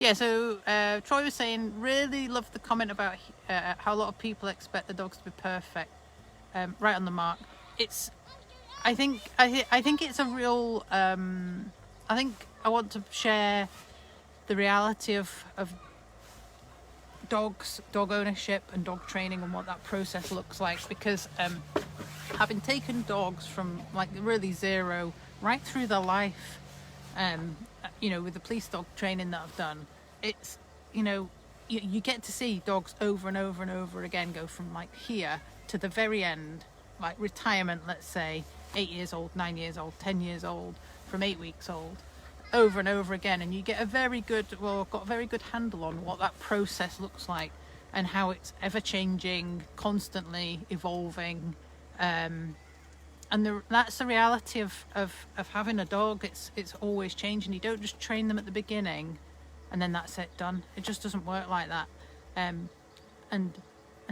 Yeah, so Troy was saying, really loved the comment about how a lot of people expect the dogs to be perfect, right on the mark. It's, I think it's a real. I think I want to share the reality of dog ownership and dog training and what that process looks like, because having taken dogs from like really zero right through their life, with the police dog training that I've done, it's, you get to see dogs over and over and over again go from like here to the very end, like retirement, let's say 8 years old, 9 years old, 10 years old, from 8 weeks old, over and over again. And you get a very good handle on what that process looks like and how it's ever changing, constantly evolving. That's the reality of having a dog. It's always changing. You don't just train them at the beginning and then that's it, done. It just doesn't work like that. And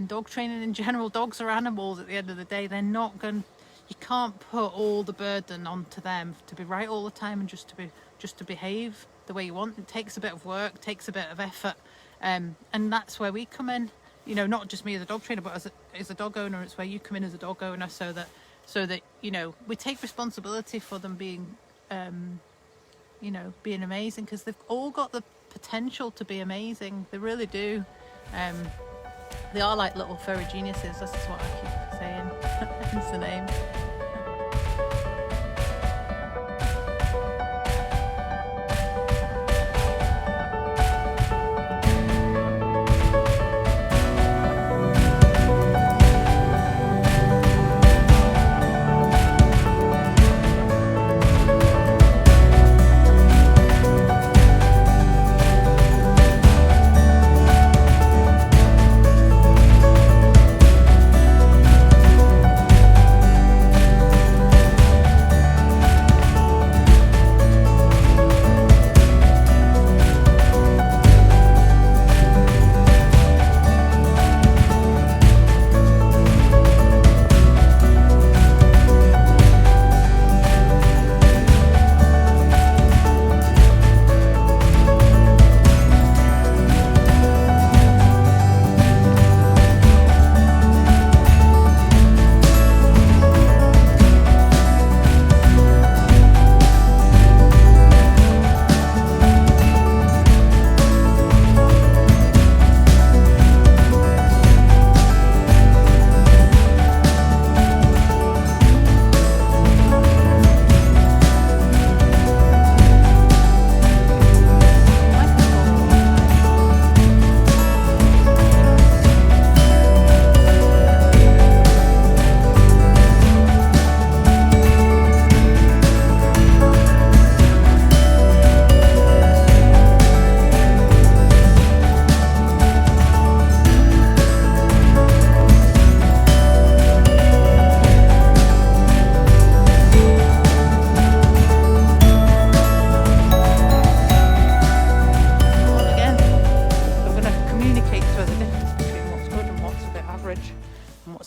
dog training in general, dogs are animals at the end of the day. They're not going. You can't put all the burden onto them to be right all the time and just to behave the way you want. It takes a bit of work, takes a bit of effort, and that's where we come in. Not just me as a dog trainer, but as a dog owner. It's where you come in as a dog owner, so that we take responsibility for them being being amazing, because they've all got the potential to be amazing. They really do. They are like little furry geniuses. That's what I keep saying. Hence the name.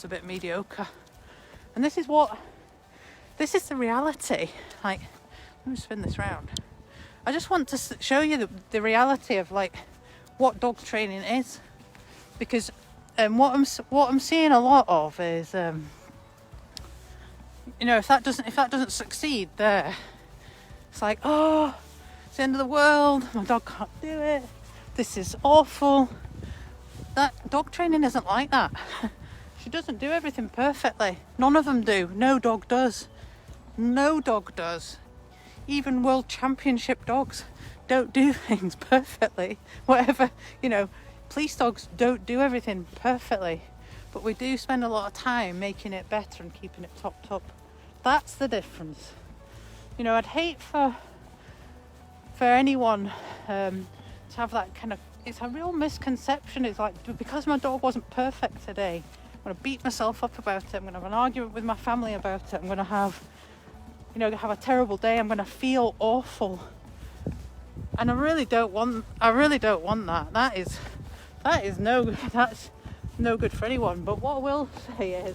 A bit mediocre, and this is the reality. Like, let me spin this round. I just want to show you the reality of like what dog training is, because what I'm seeing a lot of is if that doesn't succeed there, it's like, oh, it's the end of the world, my dog can't do it, this is awful. That dog training isn't like that. She doesn't do everything perfectly. None of them do. No dog does. No dog does. Even world championship dogs don't do things perfectly. Whatever, police dogs don't do everything perfectly. But we do spend a lot of time making it better and keeping it topped up. That's the difference. I'd hate for anyone to have that kind of, it's a real misconception. It's like, because my dog wasn't perfect today, I'm going to beat myself up about it. I'm going to have an argument with my family about it. I'm going to have a terrible day. I'm going to feel awful. And I really don't want that. That's no good for anyone. But what I will say is,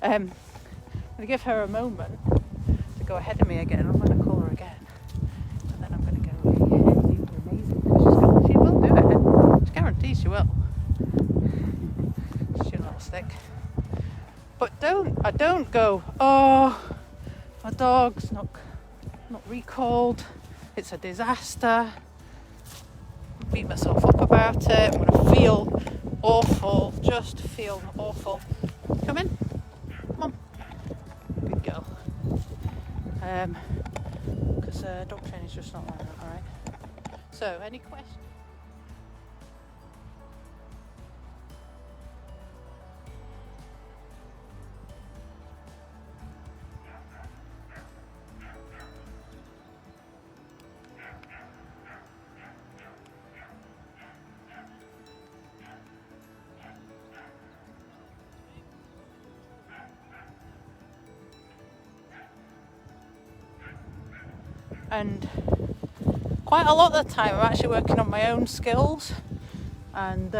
I'm going to give her a moment to go ahead of me again. I'm going to call her again. And then I'm going to go, hey, you were amazing. She's But I don't go, oh, my dog's not recalled, it's a disaster, beat myself up about it, I'm going to feel awful, just feel awful. Come in, come on, good girl. Because dog training is just not like that, alright? So, any questions? And quite a lot of the time I'm actually working on my own skills, and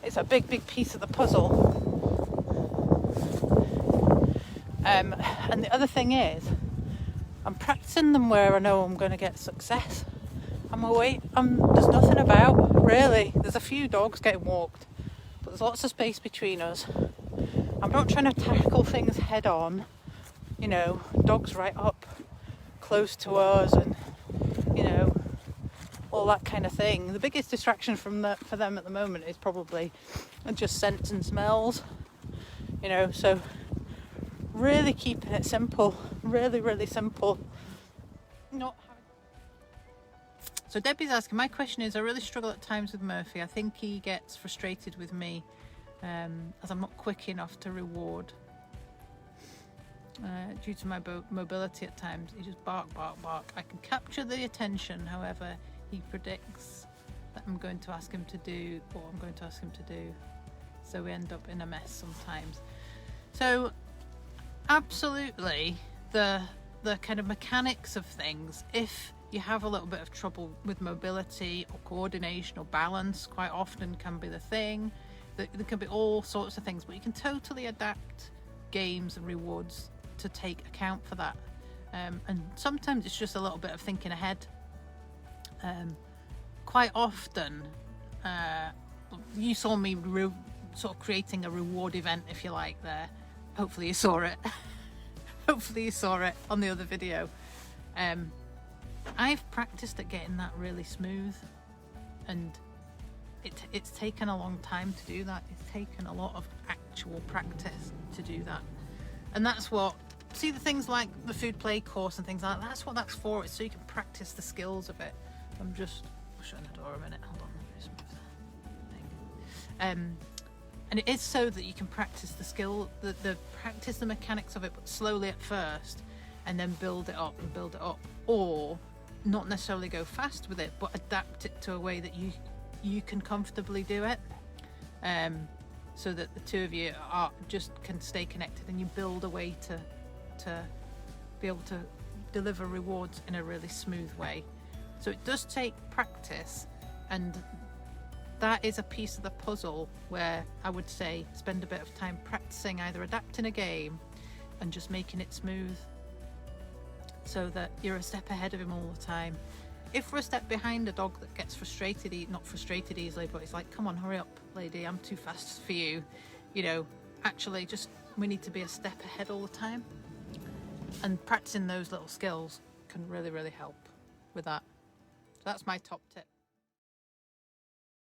it's a big piece of the puzzle. And the other thing is, I'm practicing them where I know I'm going to get success. There's nothing about, really. There's a few dogs getting walked, but there's lots of space between us. I'm not trying to tackle things head on, dogs right up close to us and, all that kind of thing. The biggest distraction for them at the moment is probably just scents and smells, so really keeping it simple, really simple. So Debbie's asking, my question is, I really struggle at times with Murphy. I think he gets frustrated with me as I'm not quick enough to reward. Due to my mobility at times, he just bark. I can capture the attention, however, he predicts that I'm going to ask him to do what I'm going to ask him to do. So we end up in a mess sometimes. So absolutely, the kind of mechanics of things, if you have a little bit of trouble with mobility or coordination or balance, quite often can be the thing. There can be all sorts of things, but you can totally adapt games and rewards to take account for that. And sometimes it's just a little bit of thinking ahead. Quite often, you saw me sort of creating a reward event, if you like, there. Hopefully you saw it. Hopefully you saw it on the other video. I've practiced at getting that really smooth, and it's taken a long time to do that. It's taken a lot of actual practice to do that. And that's what, see the things like the food play course and things like that, that's what that's for. It's so you can practice the skills of it. I'm just shutting the door a minute, hold on, let me just move that thing. And it is so that you can practice the skill, practice the mechanics of it, but slowly at first, and then build it up, or not necessarily go fast with it, but adapt it to a way that you can comfortably do it, so that the two of you can stay connected, and you build a way to be able to deliver rewards in a really smooth way. So it does take practice, and that is a piece of the puzzle where I would say spend a bit of time practicing either adapting a game and just making it smooth, so that you're a step ahead of him all the time. If we're a step behind a dog that gets frustrated, not frustrated easily, but it's like, come on, hurry up, lady, I'm too fast for you. Actually, just we need to be a step ahead all the time. And practicing those little skills can really help with that. So that's my top tip.